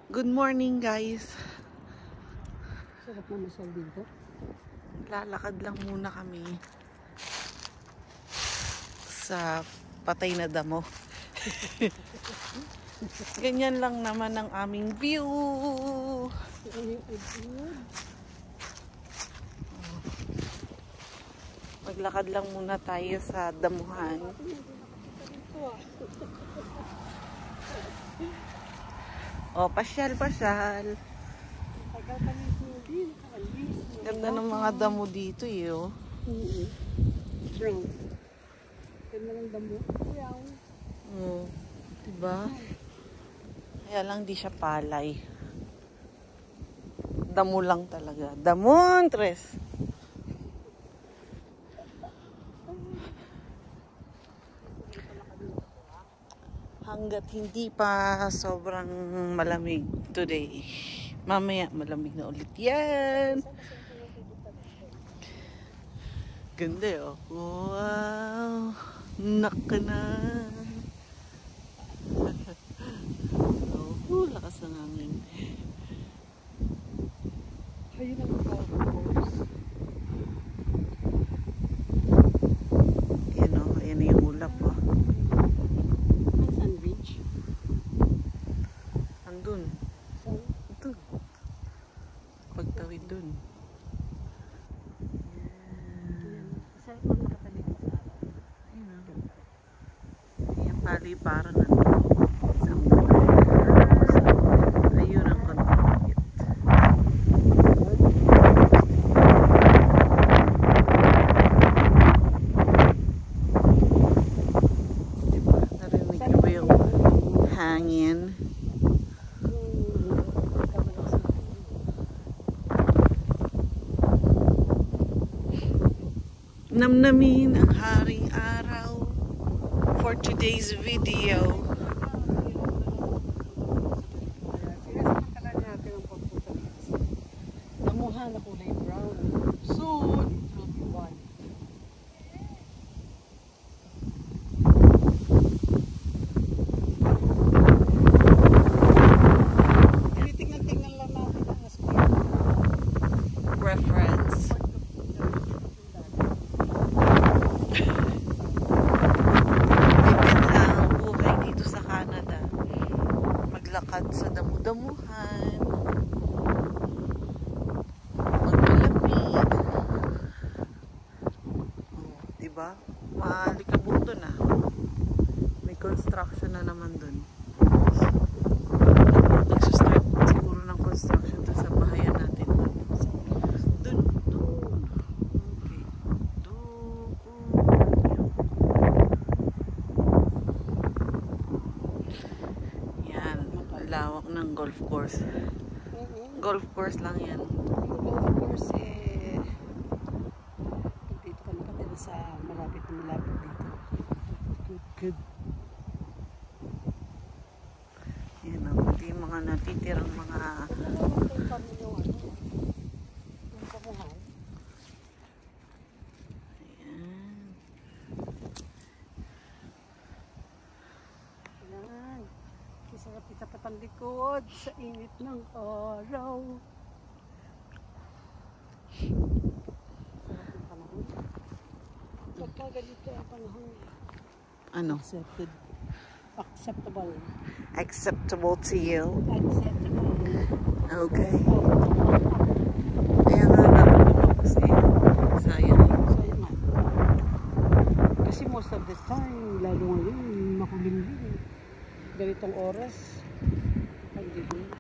Good morning, guys. Sarap na masyal dito. Lalakad lang muna kami sa patay na damo. Ganyan lang naman ang aming view. Maglakad lang muna tayo sa damuhan. O, pasyal. Ganda ng mga damo dito, yo. Brown. Ganda ng damo. Brown. Diba? Kaya lang di siya palay. Damo lang talaga. Damontres! Hanggat hindi pa sobrang malamig today. Mamaya malamig na ulit yan. Ganda, oh. Wow! Naka na. Oh, lakas ng hangin. Ayun ang golf course. Yan, oh. Ayan na yung ulap, oh. Saan beach? Andun. Saan? Ito. Pagtawid dun. Saan pa nakatabi sa araw? Ayun, oh. Ayan, pali-para na. Ayun ang convenient. Diba? Narinig niyo ba yung hangin? Namnamin ang haring araw for today's video. Damuhan na kulay brown. Soon, it will be white. Tingnan lang natin ang aspect. Reference. Ganyan lang ang buhay dito sa Canada. Maglakad sa damu-damuhan. Magmalamig. Diba? Maalikabok dun, ah. May construction na naman dun. Nagsustart siguro ng construction dun sa bahayan natin. Dun. Okay. Yan. Lawak ng golf course. Golf course lang yan. Golf course dito ka nakatira sa malapit dito. Good. Yan o. Ito yung mga natitirang mga Yan. Kisarap itapat ang likod sa init ng araw. Sarap yung panahon. Pagka ganito ang panahon. ano? Acceptable. Acceptable to you? Acceptable. Okay. Kaya nga nakapagpapos eh. Sayang eh. Sayang nga. Kasi most of the time, lalo ngayon, makulimlim. Ganitong oras, pagdilim.